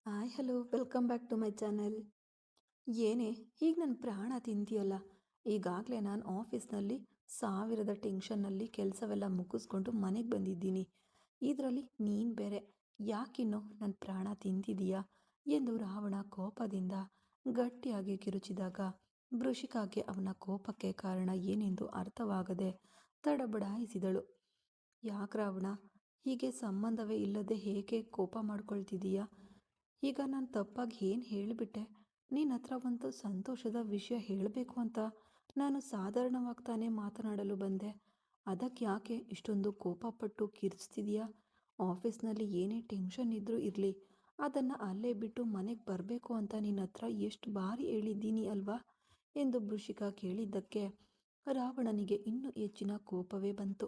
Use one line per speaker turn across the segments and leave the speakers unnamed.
Hi hello welcome back to my channel. ಏನೇ ಈಗ ನನ್ನ ಪ್ರಾಣ ತಿಂತೀಯಲ್ಲ. ಈಗಾಗಲೇ ನಾನು ಆಫೀಸ್ನಲ್ಲಿ ಸಾವಿರದ ಟೆನ್ಷನ್ನಲ್ಲಿ ಕೆಲಸವೆಲ್ಲ ಮುಗಿಸ್ಕೊಂಡು ಮನೆಗೆ ಬಂದಿದ್ದೀನಿ. ಇದರಲ್ಲಿ ನೀನು ಬೇರೆ ಯಾಕಿನ್ನು ನನ್ನ ಪ್ರಾಣ ತಿಂತಿದೀಯಾ ಎಂದು ರಾವಣ ಕೋಪದಿಂದ ಗಟ್ಟಿಯಾಗಿ ಕಿರುಚಿದಾಗ ವೃಷಿಕಾಗೆ ಅವನ ಕೋಪಕ್ಕೆ ಕಾರಣ ಏನೆಂದು ಅರ್ಥವಾಗದೆ ತಡಬಡಾಯಿಸಿದಳು. ಯಾಕೆ ರಾವಣ, ಹೀಗೆ ಸಂಬಂಧವೇ ಇಲ್ಲದೆ ಹೇಗೆ ಕೋಪ ಮಾಡ್ಕೊಳ್ತಿದೀಯಾ? ಈಗ ನಾನು ತಪ್ಪಾಗಿ ಏನು ಹೇಳಿಬಿಟ್ಟೆ? ನಿನ್ನ ಹತ್ರ ಒಂದು ಸಂತೋಷದ ವಿಷಯ ಹೇಳಬೇಕು ಅಂತ ನಾನು ಸಾಧಾರಣವಾಗಿ ತಾನೇ ಮಾತನಾಡಲು ಬಂದೆ. ಅದಕ್ಕೆ ಯಾಕೆ ಇಷ್ಟೊಂದು ಕೋಪಪಟ್ಟು ಕಿರ್ಚ್ತಿದೀಯಾ? ಆಫೀಸ್ನಲ್ಲಿ ಏನೇ ಟೆನ್ಷನ್ ಇದ್ದರೂ ಇರಲಿ, ಅದನ್ನು ಅಲ್ಲೇ ಬಿಟ್ಟು ಮನೆಗೆ ಬರಬೇಕು ಅಂತ ನಿನ್ನ ಹತ್ರ ಎಷ್ಟು ಬಾರಿ ಹೇಳಿದ್ದೀನಿ ಅಲ್ವಾ ಎಂದು ವೃಷಿಕ ಕೇಳಿದ್ದಕ್ಕೆ ರಾವಣನಿಗೆ ಇನ್ನೂ ಹೆಚ್ಚಿನ ಕೋಪವೇ ಬಂತು.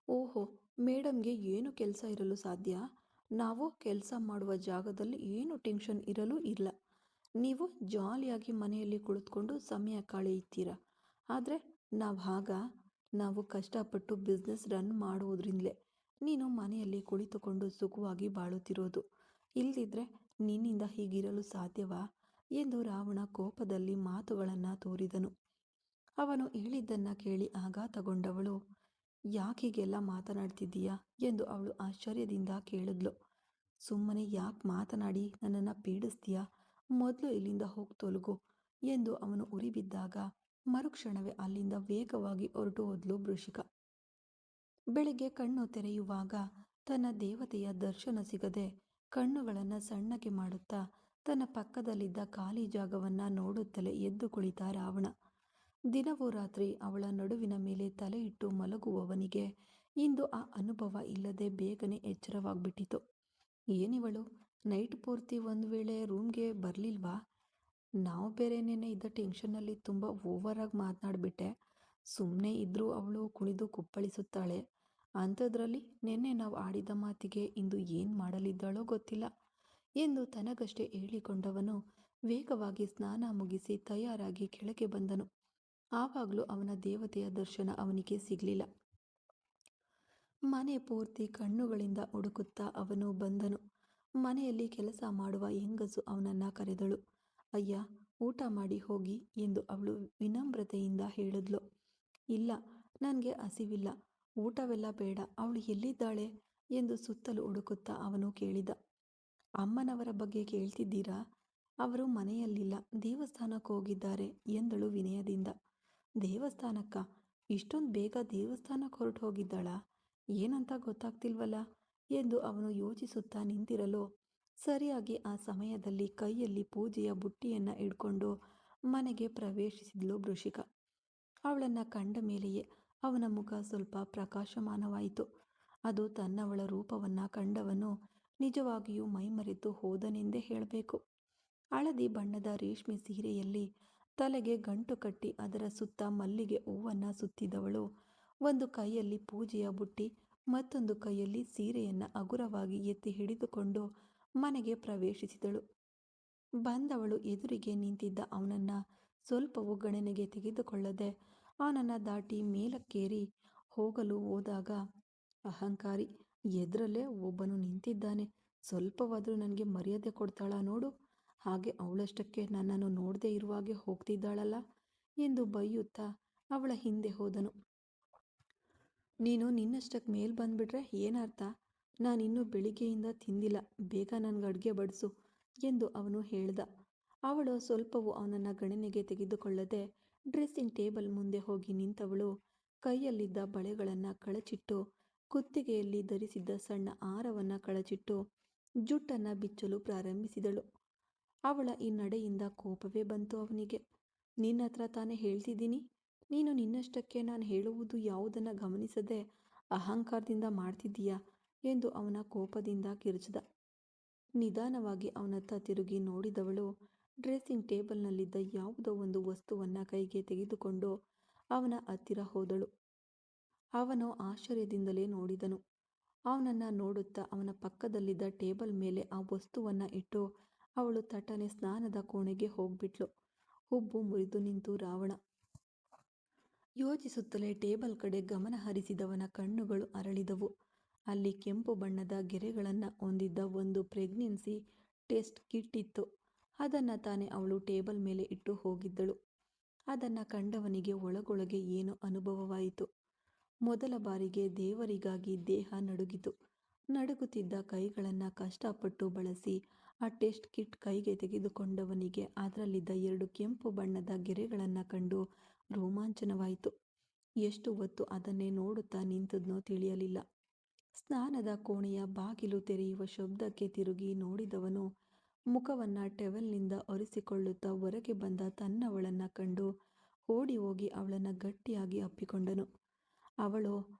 ಓಹೋ, ಮೇಡಮ್ಗೆ ಏನು ಕೆಲಸ ಇರಲು ಸಾಧ್ಯ? ನಾವು ಕೆಲಸ ಮಾಡುವ ಜಾಗದಲ್ಲಿ ಏನು ಟೆನ್ಷನ್ ಇರಲು ಇಲ್ಲ. ನೀವು ಜಾಲಿಯಾಗಿ ಮನೆಯಲ್ಲಿ ಕುಳಿತುಕೊಂಡು ಸಮಯ ಕಳೆಯುತ್ತೀರ. ಆದರೆ ನಾವು ಕಷ್ಟಪಟ್ಟು ಬಿಸ್ನೆಸ್ ರನ್ ಮಾಡುವುದರಿಂದಲೇ ನೀನು ಮನೆಯಲ್ಲಿ ಕುಳಿತುಕೊಂಡು ಸುಖವಾಗಿ ಬಾಳುತ್ತಿರೋದು. ಇಲ್ಲದಿದ್ದರೆ ನಿನ್ನಿಂದ ಹೀಗಿರಲು ಸಾಧ್ಯವಾ ಎಂದು ರಾವಣ ಕೋಪದಲ್ಲಿ ಮಾತುಗಳನ್ನು ತೋರಿದನು. ಅವನು ಹೇಳಿದ್ದನ್ನು ಕೇಳಿ ಆಘಾತಗೊಂಡವಳು, ಯಾಕೀಗೆಲ್ಲ ಮಾತನಾಡ್ತಿದ್ದೀಯಾ ಎಂದು ಅವಳು ಆಶ್ಚರ್ಯದಿಂದ ಕೇಳಿದ್ಲು. ಸುಮ್ಮನೆ ಯಾಕೆ ಮಾತನಾಡಿ ನನ್ನನ್ನು ಪೀಡಿಸ್ತೀಯಾ? ಮೊದಲು ಇಲ್ಲಿಂದ ಹೋಗಿ ತೊಲಗು ಎಂದು ಅವನು ಉರಿಬಿದ್ದಾಗ ಮರುಕ್ಷಣವೇ ಅಲ್ಲಿಂದ ವೇಗವಾಗಿ ಹೊರಟು ಹೋದ್ಲು ವೃಷಿಕ. ಬೆಳಿಗ್ಗೆ ಕಣ್ಣು ತೆರೆಯುವಾಗ ತನ್ನ ದೇವತೆಯ ದರ್ಶನ ಸಿಗದೆ ಕಣ್ಣುಗಳನ್ನು ಸಣ್ಣಗೆ ಮಾಡುತ್ತಾ ತನ್ನ ಪಕ್ಕದಲ್ಲಿದ್ದ ಖಾಲಿ ಜಾಗವನ್ನು ನೋಡುತ್ತಲೇ ಎದ್ದು ಕುಳಿತ ರಾವಣ. ದಿನವೂ ರಾತ್ರಿ ಅವಳ ನಡುವಿನ ಮೇಲೆ ತಲೆ ಇಟ್ಟು ಮಲಗುವವನಿಗೆ ಇಂದು ಆ ಅನುಭವ ಇಲ್ಲದೆ ಬೇಗನೆ ಎಚ್ಚರವಾಗ್ಬಿಟ್ಟಿತು. ಏನಿವಳು ನೈಟ್ ಪೂರ್ತಿ ಒಂದು ವೇಳೆ ರೂಮ್ಗೆ ಬರಲಿಲ್ವಾ? ನಾವು ಬೇರೆ ನೆನ್ನೆ ಇದ್ದ ಟೆನ್ಷನ್ನಲ್ಲಿ ತುಂಬ ಓವರಾಗಿ ಮಾತನಾಡಿಬಿಟ್ಟೆ. ಸುಮ್ಮನೆ ಇದ್ದರೂ ಅವಳು ಕುಣಿದು ಕುಪ್ಪಳಿಸುತ್ತಾಳೆ. ಅಂಥದ್ರಲ್ಲಿ ನಿನ್ನೆ ನಾವು ಆಡಿದ ಮಾತಿಗೆ ಇಂದು ಏನು ಮಾಡಲಿದ್ದಾಳೋ ಗೊತ್ತಿಲ್ಲ ಎಂದು ತನಗಷ್ಟೇ ಹೇಳಿಕೊಂಡವನು ವೇಗವಾಗಿ ಸ್ನಾನ ಮುಗಿಸಿ ತಯಾರಾಗಿ ಕೆಳಗೆ ಬಂದನು. ಆವಾಗಲೂ ಅವನ ದೇವತೆಯ ದರ್ಶನ ಅವನಿಗೆ ಸಿಗಲಿಲ್ಲ. ಮನೆ ಪೂರ್ತಿ ಕಣ್ಣುಗಳಿಂದ ಹುಡುಕುತ್ತಾ ಅವನು ಬಂದನು. ಮನೆಯಲ್ಲಿ ಕೆಲಸ ಮಾಡುವ ಹೆಂಗಸು ಅವನನ್ನು ಕರೆದಳು. ಅಯ್ಯ, ಊಟ ಮಾಡಿ ಹೋಗಿ ಎಂದು ಅವಳು ವಿನಮ್ರತೆಯಿಂದ ಹೇಳಿದ್ಲು. ಇಲ್ಲ, ನನಗೆ ಹಸಿವಿಲ್ಲ, ಊಟವೆಲ್ಲ ಬೇಡ, ಅವಳು ಎಲ್ಲಿದ್ದಾಳೆ ಎಂದು ಸುತ್ತಲೂ ಹುಡುಕುತ್ತಾ ಅವನು ಕೇಳಿದ. ಅಮ್ಮನವರ ಬಗ್ಗೆ ಕೇಳ್ತಿದ್ದೀರಾ? ಅವರು ಮನೆಯಲ್ಲಿಲ್ಲ, ದೇವಸ್ಥಾನಕ್ಕೆ ಹೋಗಿದ್ದಾರೆ ಎಂದಳು ವಿನಯದಿಂದ. ದೇವಸ್ಥಾನಕ್ಕ? ಇಷ್ಟೊಂದು ಬೇಗ ದೇವಸ್ಥಾನಕ್ಕೆ ಹೊರಟು ಹೋಗಿದ್ದಾಳಾ? ಏನಂತ ಗೊತ್ತಾಗ್ತಿಲ್ವಲ್ಲ ಎಂದು ಅವನು ಯೋಚಿಸುತ್ತಾ ನಿಂತಿರಲು ಸರಿಯಾಗಿ ಆ ಸಮಯದಲ್ಲಿ ಕೈಯಲ್ಲಿ ಪೂಜೆಯ ಬುಟ್ಟಿಯನ್ನು ಹಿಡ್ಕೊಂಡು ಮನೆಗೆ ಪ್ರವೇಶಿಸಿದ್ಲು ವೃಷಿಕ. ಅವಳನ್ನು ಕಂಡ ಮೇಲೆಯೇ ಅವನ ಮುಖ ಸ್ವಲ್ಪ ಪ್ರಕಾಶಮಾನವಾಯಿತು. ಅದು ತನ್ನವಳ ರೂಪವನ್ನು ಕಂಡವನು ನಿಜವಾಗಿಯೂ ಮೈಮರೆತು ಹೋದನೆಂದೇ ಹೇಳಬೇಕು. ಹಳದಿ ಬಣ್ಣದ ರೇಷ್ಮೆ ಸೀರೆಯಲ್ಲಿ ತಲೆಗೆ ಗಂಟು ಕಟ್ಟಿ ಅದರ ಸುತ್ತ ಮಲ್ಲಿಗೆ ಹೂವನ್ನು ಸುತ್ತಿದವಳು ಒಂದು ಕೈಯಲ್ಲಿ ಪೂಜೆಯ ಬುಟ್ಟಿ, ಮತ್ತೊಂದು ಕೈಯಲ್ಲಿ ಸೀರೆಯನ್ನು ಹಗುರವಾಗಿ ಎತ್ತಿ ಹಿಡಿದುಕೊಂಡು ಮನೆಗೆ ಪ್ರವೇಶಿಸಿದಳು. ಬಂದವಳು ಎದುರಿಗೆ ನಿಂತಿದ್ದ ಅವನನ್ನು ಸ್ವಲ್ಪವೂ ಗಣನೆಗೆ ತೆಗೆದುಕೊಳ್ಳದೆ ಅವನನ್ನು ದಾಟಿ ಮೇಲಕ್ಕೇರಿ ಹೋಗಲು ಹೋದಾಗ, ಅಹಂಕಾರಿ, ಎದುರಲ್ಲೇ ಒಬ್ಬನು ನಿಂತಿದ್ದಾನೆ, ಸ್ವಲ್ಪವಾದರೂ ನನಗೆ ಮರ್ಯಾದೆ ಕೊಡ್ತಾಳಾ ನೋಡು, ಹಾಗೆ ಅವಳಷ್ಟಕ್ಕೆ ನನ್ನನ್ನು ನೋಡದೇ ಇರುವಾಗೆ ಹೋಗ್ತಿದ್ದಾಳಲ್ಲ ಎಂದು ಬೈಯುತ್ತಾ ಅವಳ ಹಿಂದೆ ಹೋದನು. ನೀನು ನಿನ್ನಷ್ಟಕ್ಕೆ ಮೇಲ್ ಬಂದ್ಬಿಟ್ರೆ ಏನರ್ಥ? ನಾನಿನ್ನೂ ಬೆಳಿಗ್ಗೆಯಿಂದ ತಿಂದಿಲ್ಲ, ಬೇಗ ನನಗೆ ಅಡುಗೆ ಬಡಿಸು ಎಂದು ಅವನು ಹೇಳ್ದ. ಅವಳು ಸ್ವಲ್ಪವೂ ಅವನನ್ನು ಗಣನೆಗೆ ತೆಗೆದುಕೊಳ್ಳದೆ ಡ್ರೆಸ್ಸಿಂಗ್ ಟೇಬಲ್ ಮುಂದೆ ಹೋಗಿ ನಿಂತವಳು ಕೈಯಲ್ಲಿದ್ದ ಬಳೆಗಳನ್ನು ಕಳಚಿಟ್ಟು, ಕುತ್ತಿಗೆಯಲ್ಲಿ ಧರಿಸಿದ್ದ ಸಣ್ಣ ಹಾರವನ್ನು ಕಳಚಿಟ್ಟು ಜುಟ್ಟನ್ನು ಬಿಚ್ಚಲು ಪ್ರಾರಂಭಿಸಿದಳು. ಅವಳ ಈ ನಡೆಯಿಂದ ಕೋಪವೇ ಬಂತು ಅವನಿಗೆ. ನಿನ್ನ ಹತ್ರ ತಾನೇ ಹೇಳ್ತಿದ್ದೀನಿ, ನೀನು ನಿನ್ನಷ್ಟಕ್ಕೆ ನಾನು ಹೇಳುವುದು ಯಾವುದನ್ನು ಗಮನಿಸದೆ ಅಹಂಕಾರದಿಂದ ಮಾಡ್ತಿದ್ದೀಯಾ ಎಂದು ಅವನ ಕೋಪದಿಂದ ಕಿರುಚಿದ. ನಿಧಾನವಾಗಿ ಅವನತ್ತ ತಿರುಗಿ ನೋಡಿದವಳು ಡ್ರೆಸ್ಸಿಂಗ್ ಟೇಬಲ್ನಲ್ಲಿದ್ದ ಯಾವುದೋ ಒಂದು ವಸ್ತುವನ್ನು ಕೈಗೆ ತೆಗೆದುಕೊಂಡು ಅವನ ಹತ್ತಿರ ಹೋದಳು. ಅವನು ಆಶ್ಚರ್ಯದಿಂದಲೇ ನೋಡಿದನು. ಅವನನ್ನು ನೋಡುತ್ತಾ ಅವನ ಪಕ್ಕದಲ್ಲಿದ್ದ ಟೇಬಲ್ ಮೇಲೆ ಆ ವಸ್ತುವನ್ನು ಇಟ್ಟು ಅವಳು ತಟ್ಟನೆ ಸ್ನಾನದ ಕೋಣೆಗೆ ಹೋಗ್ಬಿಟ್ಲು. ಹುಬ್ಬು ಮುರಿದು ನಿಂತು ರಾವಣ. ಯೋಚಿಸುತ್ತಲೇ ಟೇಬಲ್ ಕಡೆ ಗಮನ ಹರಿಸಿದವನ ಕಣ್ಣುಗಳು ಅರಳಿದವು. ಅಲ್ಲಿ ಕೆಂಪು ಬಣ್ಣದ ಗೆರೆಗಳನ್ನು ಹೊಂದಿದ್ದ ಒಂದು ಪ್ರೆಗ್ನೆನ್ಸಿ ಟೆಸ್ಟ್ ಕಿಟ್ ಇತ್ತು. ಅದನ್ನು ತಾನೇ ಅವಳು ಟೇಬಲ್ ಮೇಲೆ ಇಟ್ಟು ಹೋಗಿದ್ದಳು. ಅದನ್ನು ಕಂಡವನಿಗೆ ಒಳಗೊಳಗೆ ಏನೋ ಅನುಭವವಾಯಿತು. ಮೊದಲ ಬಾರಿಗೆ ದೇವರಿಗಾಗಿ ದೇಹ ನಡುಗಿತು. ನಡುಗುತ್ತಿದ್ದ ಕೈಗಳನ್ನು ಕಷ್ಟಪಟ್ಟು ಬಳಸಿ ಆ ಟೆಸ್ಟ್ ಕಿಟ್ ಕೈಗೆ ತೆಗೆದುಕೊಂಡವನಿಗೆ ಅದರಲ್ಲಿದ್ದ 2 ಕೆಂಪು ಬಣ್ಣದ ಗೆರೆಗಳನ್ನು ಕಂಡು ರೋಮಾಂಚನವಾಯಿತು. ಎಷ್ಟು ಹೊತ್ತು ಅದನ್ನೇ ನೋಡುತ್ತಾ ನಿಂತದ್ನೋ ತಿಳಿಯಲಿಲ್ಲ. ಸ್ನಾನದ ಕೋಣೆಯ ಬಾಗಿಲು ತೆರೆಯುವ ಶಬ್ದಕ್ಕೆ ತಿರುಗಿ ನೋಡಿದವನು ಮುಖವನ್ನು ಟವೆಲ್ನಿಂದ ಒರೆಸಿಕೊಳ್ಳುತ್ತಾ ಹೊರಗೆ ಬಂದ ತನ್ನವಳನ್ನು ಕಂಡು ಓಡಿ ಹೋಗಿ ಅವಳನ್ನು ಗಟ್ಟಿಯಾಗಿ ಅಪ್ಪಿಕೊಂಡನು. ಅವಳೋ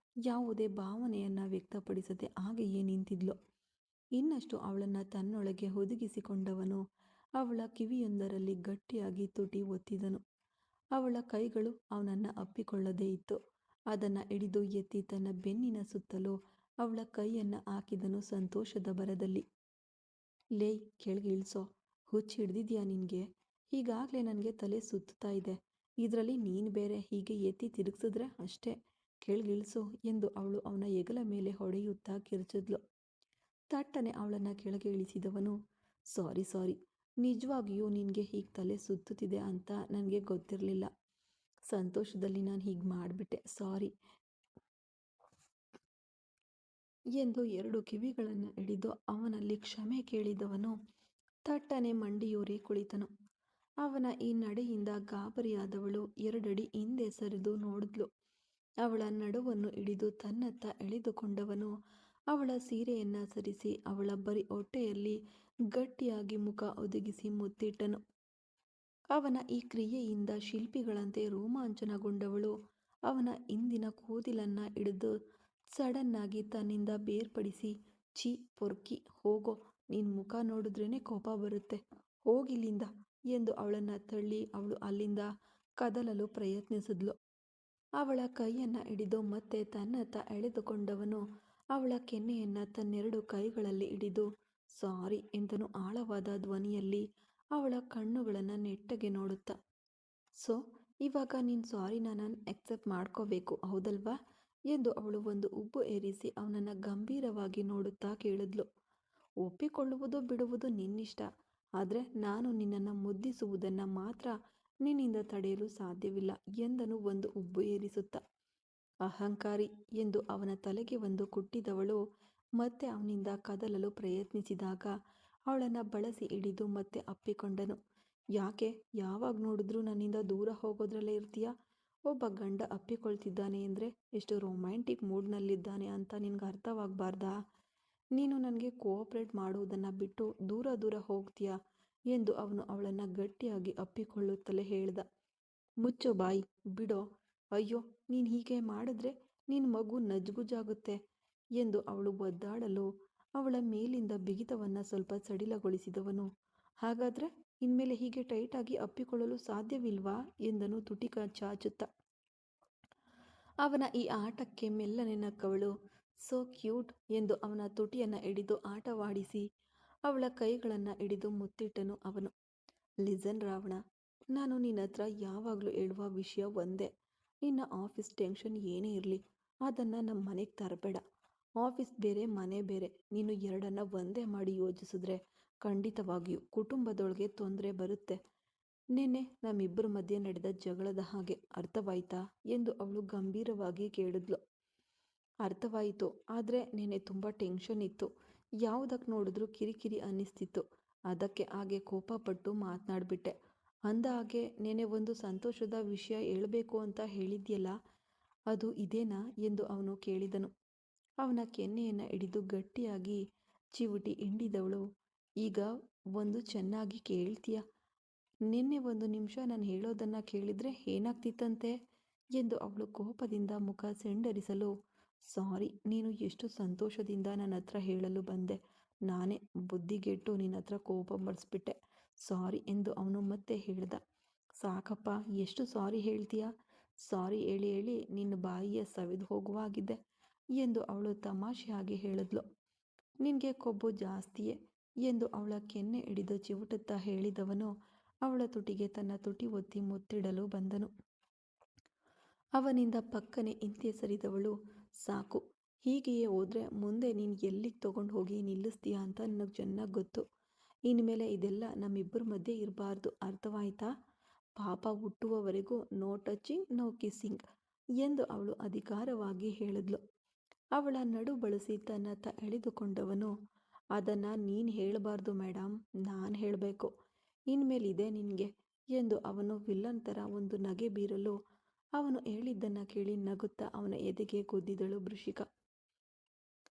ಯಾವುದೇ ಭಾವನೆಯನ್ನು ವ್ಯಕ್ತಪಡಿಸದೆ ಹಾಗೆಯೇ ನಿಂತಿದ್ಲು. ಇನ್ನಷ್ಟು ಅವಳನ್ನು ತನ್ನೊಳಗೆ ಹುದುಗಿಸಿಕೊಂಡವನು ಅವಳ ಕಿವಿಯೊಂದರಲ್ಲಿ ಗಟ್ಟಿಯಾಗಿ ತುಟಿ ಒತ್ತಿದನು. ಅವಳ ಕೈಗಳು ಅವನನ್ನು ಅಪ್ಪಿಕೊಳ್ಳದೇ ಇತ್ತು. ಅದನ್ನು ಹಿಡಿದು ಎತ್ತಿ ತನ್ನ ಬೆನ್ನಿನ ಸುತ್ತಲೂ ಅವಳ ಕೈಯನ್ನು ಹಾಕಿದನು ಸಂತೋಷದ ಭರದಲ್ಲಿ. ಲೇಯ್, ಕೆಳಗೆ ಇಳಿಸೋ, ಹುಚ್ಚು ಹಿಡ್ದಿದ್ಯಾ ನಿನಗೆ? ಈಗಾಗಲೇ ನನಗೆ ತಲೆ ಸುತ್ತಾ ಇದೆ. ಇದರಲ್ಲಿ ನೀನು ಬೇರೆ ಹೀಗೆ ಎತ್ತಿ ತಿರುಗಿಸಿದ್ರೆ ಅಷ್ಟೇ. ಕೆಳಗಿಳಿಸು ಎಂದು ಅವಳು ಅವನ ಹೆಗಲ ಮೇಲೆ ಹೊಡೆಯುತ್ತಾ ಕಿರುಚಿದ್ಲು. ತಟ್ಟನೆ ಅವಳನ್ನು ಕೆಳಗೆ ಇಳಿಸಿದವನು, ಸಾರಿ, ನಿಜವಾಗಿಯೂ ನಿನಗೆ ಹೀಗೆ ತಲೆ ಸುತ್ತುತ್ತಿದೆ ಅಂತ ನನಗೆ ಗೊತ್ತಿರಲಿಲ್ಲ. ಸಂತೋಷದಲ್ಲಿ ನಾನು ಹೀಗೆ ಮಾಡಿಬಿಟ್ಟೆ, ಸಾರಿ ಎಂದು 2 ಕಿವಿಗಳನ್ನು ಹಿಡಿದು ಅವನಲ್ಲಿ ಕ್ಷಮೆ ಕೇಳಿದವನು ತಟ್ಟನೆ ಮಂಡಿಯೂರಿ ಕುಳಿತನು. ಅವನ ಈ ನಡೆಯಿಂದ ಗಾಬರಿಯಾದವಳು 2 ಅಡಿ ಹಿಂದೆ ಸರಿದು ನೋಡಿದ್ಲು. ಅವಳ ನಡುವನ್ನು ಹಿಡಿದು ತನ್ನತ್ತ ಎಳೆದುಕೊಂಡವನು ಅವಳ ಸೀರೆಯನ್ನು ಸರಿಸಿ ಅವಳ ಬರಿ ಹೊಟ್ಟೆಯಲ್ಲಿ ಗಟ್ಟಿಯಾಗಿ ಮುಖ ಒದಗಿಸಿ ಮುತ್ತಿಟ್ಟನು. ಅವನ ಈ ಕ್ರಿಯೆಯಿಂದ ಶಿಲ್ಪಿಗಳಂತೆ ರೋಮಾಂಚನಗೊಂಡವಳು ಅವನ ಹಿಂದಿನ ಕೂದಲನ್ನು ಹಿಡಿದು ಸಡನ್ನಾಗಿ ತನ್ನಿಂದ ಬೇರ್ಪಡಿಸಿ, ಛೀ ಪೊರ್ಕಿ, ಹೋಗೋ, ನಿನ್ನ ಮುಖ ನೋಡಿದ್ರೇ ಕೋಪ ಬರುತ್ತೆ, ಹೋಗಿಲ್ಲಿಂದ ಎಂದು ಅವಳನ್ನು ತಳ್ಳಿ ಅವಳು ಅಲ್ಲಿಂದ ಕದಲಲು ಪ್ರಯತ್ನಿಸಿದ್ಲು. ಅವಳ ಕೈಯನ್ನು ಹಿಡಿದು ಮತ್ತೆ ತನ್ನತ್ತ ಎಳೆದುಕೊಂಡವನು ಅವಳ ಕೆನ್ನೆಯನ್ನು ತನ್ನೆರಡು ಕೈಗಳಲ್ಲಿ ಹಿಡಿದು ಸಾರಿ ಎಂದನು ಆಳವಾದ ಧ್ವನಿಯಲ್ಲಿ ಅವಳ ಕಣ್ಣುಗಳನ್ನು ನೆಟ್ಟಗೆ ನೋಡುತ್ತಾ. ಸೊ ಇವಾಗ ನೀನು ಸಾರಿನ ನಾನು ಎಕ್ಸೆಪ್ಟ್ ಮಾಡ್ಕೋಬೇಕು ಹೌದಲ್ವಾ ಎಂದು ಅವಳು ಒಂದು ಉಬ್ಬು ಏರಿಸಿ ಅವನನ್ನು ಗಂಭೀರವಾಗಿ ನೋಡುತ್ತಾ ಕೇಳಿದ್ಲು. ಒಪ್ಪಿಕೊಳ್ಳುವುದು ಬಿಡುವುದು ನಿನ್ನಿಷ್ಟ, ಆದರೆ ನಾನು ನಿನ್ನನ್ನು ಮುದ್ದಿಸುವುದನ್ನು ಮಾತ್ರ ನಿನ್ನಿಂದ ತಡೆಯಲು ಸಾಧ್ಯವಿಲ್ಲ ಎಂದನು ಒಂದು ಉಬ್ಬು ಏರಿಸುತ್ತಾ. ಅಹಂಕಾರಿ ಎಂದು ಅವನ ತಲೆಗೆ ಒಂದು ಕುಟ್ಟಿದವಳು ಮತ್ತೆ ಅವನಿಂದ ಕದಲಲು ಪ್ರಯತ್ನಿಸಿದಾಗ ಅವಳನ್ನು ಬಳಸಿ ಹಿಡಿದು ಮತ್ತೆ ಅಪ್ಪಿಕೊಂಡನು. ಯಾಕೆ ಯಾವಾಗ ನೋಡಿದ್ರೂ ನನ್ನಿಂದ ದೂರ ಹೋಗೋದ್ರಲ್ಲೇ ಇರ್ತೀಯ? ಒಬ್ಬ ಗಂಡ ಅಪ್ಪಿಕೊಳ್ತಿದ್ದಾನೆ ಅಂದರೆ ಎಷ್ಟು ರೊಮ್ಯಾಂಟಿಕ್ ಮೂಡ್ನಲ್ಲಿದ್ದಾನೆ ಅಂತ ನಿನಗೆ ಅರ್ಥವಾಗಬಾರ್ದಾ? ನೀನು ನನಗೆ ಕೋಆಪ್ರೇಟ್ ಮಾಡುವುದನ್ನು ಬಿಟ್ಟು ದೂರ ಹೋಗ್ತೀಯಾ ಎಂದು ಅವನು ಅವಳನ್ನು ಗಟ್ಟಿಯಾಗಿ ಅಪ್ಪಿಕೊಳ್ಳುತ್ತಲೇ ಹೇಳ್ದ. ಮುಚ್ಚೋ ಬಾಯಿ, ಬಿಡೋ, ಅಯ್ಯೋ ನೀನು ಹೀಗೆ ಮಾಡಿದ್ರೆ ನಿನ್ನ ಮಗು ನಜ್ಗುಜಾಗುತ್ತೆ ಎಂದು ಅವಳು ಒದ್ದಾಡಲು ಅವಳ ಮೇಲಿಂದ ಬಿಗಿತವನ್ನು ಸ್ವಲ್ಪ ಸಡಿಲಗೊಳಿಸಿದವನು. ಹಾಗಾದರೆ ಇನ್ಮೇಲೆ ಹೀಗೆ ಟೈಟಾಗಿ ಅಪ್ಪಿಕೊಳ್ಳಲು ಸಾಧ್ಯವಿಲ್ವಾ ಎಂದನು ತುಟಿ ಚಾಚುತ್ತಾ. ಅವನ ಈ ಆಟಕ್ಕೆ ಮೆಲ್ಲನೆ ನಕ್ಕವಳು. ಸೋ ಕ್ಯೂಟ್ ಎಂದು ಅವನ ತುಟಿಯನ್ನು ಹಿಡಿದು ಆಟವಾಡಿಸಿ ಅವಳ ಕೈಗಳನ್ನು ಹಿಡಿದು ಮುತ್ತಿಟ್ಟನು ಅವನು. ಲಿಸನ್ ರಾವಣ, ನಾನು ನಿನ್ನ ಹತ್ರ ಯಾವಾಗಲೂ ಹೇಳುವ ವಿಷಯ ಒಂದೇ. ನಿನ್ನ ಆಫೀಸ್ ಟೆನ್ಷನ್ ಏನೇ ಇರಲಿ ಅದನ್ನು ನಮ್ಮ ಮನೆಗೆ ತರಬೇಡ. ಆಫೀಸ್ ಬೇರೆ ಮನೆ ಬೇರೆ, ನೀನು ಎರಡನ್ನು ಒಂದೇ ಮಾಡಿ ಯೋಚಿಸಿದ್ರೆ ಖಂಡಿತವಾಗಿಯೂ ಕುಟುಂಬದೊಳಗೆ ತೊಂದರೆ ಬರುತ್ತೆ. ನಿನ್ನೆ ನಮ್ಮಿಬ್ಬರ ಮಧ್ಯೆ ನಡೆದ ಜಗಳದ ಹಾಗೆ, ಅರ್ಥವಾಯ್ತಾ ಎಂದು ಅವಳು ಗಂಭೀರವಾಗಿ ಕೇಳಿದ್ಲು. ಅರ್ಥವಾಯಿತು, ಆದರೆ ನೆನ್ನೆ ತುಂಬ ಟೆನ್ಷನ್ ಇತ್ತು. ಯಾವುದಕ್ಕೆ ನೋಡಿದ್ರೂ ಕಿರಿಕಿರಿ ಅನ್ನಿಸ್ತಿತ್ತು. ಅದಕ್ಕೆ ಹಾಗೆ ಕೋಪಪಟ್ಟು ಮಾತನಾಡಿಬಿಟ್ಟೆ. ಅಂದ ಹಾಗೆ ನೆನ್ನೆ ಒಂದು ಸಂತೋಷದ ವಿಷಯ ಹೇಳಬೇಕು ಅಂತ ಹೇಳಿದ್ಯಲ್ಲ, ಅದು ಇದೇನಾ ಎಂದು ಅವನು ಕೇಳಿದನು. ಅವನ ಕೆನ್ನೆಯನ್ನು ಹಿಡಿದು ಗಟ್ಟಿಯಾಗಿ ಚಿವುಟಿ ಹಿಂಡಿದವಳು, ಈಗ ಒಂದು ಚೆನ್ನಾಗಿ ಕೇಳ್ತೀಯ? ನಿನ್ನೆ 1 ನಿಮಿಷ ನಾನು ಹೇಳೋದನ್ನು ಕೇಳಿದರೆ ಏನಾಗ್ತಿತ್ತಂತೆ ಎಂದು ಅವಳು ಕೋಪದಿಂದ ಮುಖ ಸೆಂಡರಿಸಲು, ಸಾರಿ, ನೀನು ಎಷ್ಟು ಸಂತೋಷದಿಂದ ನನ್ನ ಹತ್ರ ಹೇಳಲು ಬಂದೆ, ನಾನೇ ಬುದ್ಧಿಗೆಟ್ಟು ನಿನ್ನ ಹತ್ರ ಕೋಪ ಬಡಿಸ್ಬಿಟ್ಟೆ, ಸಾರಿ ಎಂದು ಅವನು ಮತ್ತೆ ಹೇಳ್ದ. ಸಾಕಪ್ಪ, ಎಷ್ಟು ಸಾರಿ ಹೇಳ್ತೀಯ? ಸಾರಿ ಹೇಳಿ ಹೇಳಿ ನಿನ್ನ ಬಾಯಿಯ ಸವಿದು ಹೋಗುವಾಗಿದೆ ಎಂದು ಅವಳು ತಮಾಷೆಯಾಗಿ ಹೇಳಿದ್ಲು. ನಿನಗೆ ಕೊಬ್ಬು ಜಾಸ್ತಿಯೇ ಎಂದು ಅವಳ ಕೆನ್ನೆ ಹಿಡಿದು ಚಿವುಟುತ್ತಾ ಹೇಳಿದವನು ಅವಳ ತುಟಿಗೆ ತನ್ನ ತುಟಿ ಒತ್ತಿ ಮುತ್ತಿಡಲು ಬಂದನು. ಅವನಿಂದ ಪಕ್ಕನೆ ಹಿಂದೆ ಸರಿದವಳು, ಸಾಕು, ಹೀಗೆಯೇ ಹೋದರೆ ಮುಂದೆ ನೀನು ಎಲ್ಲಿಗೆ ತೊಗೊಂಡು ಹೋಗಿ ನಿಲ್ಲಿಸ್ತೀಯಾ ಅಂತ ನನಗೆ ಚೆನ್ನಾಗಿ ಗೊತ್ತು. ಇನ್ಮೇಲೆ ಇದೆಲ್ಲ ನಮ್ಮಿಬ್ಬರ ಮಧ್ಯೆ ಇರಬಾರ್ದು, ಅರ್ಥವಾಯ್ತಾ? ಪಾಪ ಹುಟ್ಟುವವರೆಗೂ ನೋ ಟಚಿಂಗ್ ನೋ ಕಿಸ್ಸಿಂಗ್ ಎಂದು ಅವಳು ಅಧಿಕಾರವಾಗಿ ಹೇಳಿದ್ಲು. ಅವಳ ನಡು ಬಳಸಿ ತನ್ನತ್ತ ಎಳೆದುಕೊಂಡವನು, ಅದನ್ನು ನೀನು ಹೇಳಬಾರ್ದು ಮೇಡಮ್, ನಾನು ಹೇಳಬೇಕು. ಇನ್ಮೇಲಿದೆ ನಿನಗೆ ಎಂದು ಅವನು ವಿಲ್ಲನ್ ಥರ ಒಂದು ನಗೆ ಬೀರಲು ಅವನು ಹೇಳಿದ್ದನ್ನು ಕೇಳಿ ನಗುತ್ತಾ ಅವನ ಎದೆಗೆ ಗುದ್ದಿದಳು ವೃಷಿಕಾ.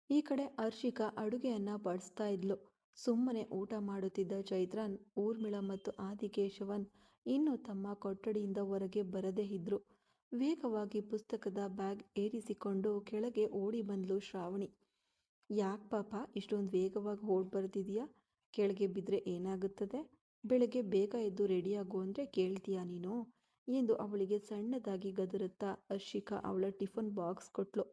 ಈ ಕಡೆ ಹರ್ಷಿಕಾ ಅಡುಗೆಯನ್ನು ಬಡಿಸ್ತಾ ಇದ್ಲು. ಸುಮ್ಮನೆ ಊಟ ಮಾಡುತ್ತಿದ್ದ ಚೈತ್ರನ್, ಊರ್ಮಿಳಾ ಮತ್ತು ಆದಿಕೇಶವನ್ ಇನ್ನೂ ತಮ್ಮ ಕೊಠಡಿಯಿಂದ ಹೊರಗೆ ಬರದೇ ಇದ್ರು. ವೇಗವಾಗಿ ಪುಸ್ತಕದ ಬ್ಯಾಗ್ ಏರಿಸಿಕೊಂಡು ಕೆಳಗೆ ಓಡಿ ಬಂದ್ಲು ಶ್ರಾವಣಿ. ಯಾಕೆ ಪಾಪ ಇಷ್ಟೊಂದು ವೇಗವಾಗಿ ಓಡಿ ಬರ್ತಿದೀಯಾ? ಕೆಳಗೆ ಬಿದ್ದರೆ ಏನಾಗುತ್ತದೆ? ಬೆಳಗ್ಗೆ ಬೇಗ ಎದ್ದು ರೆಡಿಯಾಗು ಅಂದರೆ ಕೇಳ್ತೀಯಾ ನೀನು ಎಂದು ಅವಳಿಗೆ ಸಣ್ಣದಾಗಿ ಗದರುತ್ತಾ ಹರ್ಷಿಕಾ ಅವಳ ಟಿಫನ್ ಬಾಕ್ಸ್ ಕೊಟ್ಲು.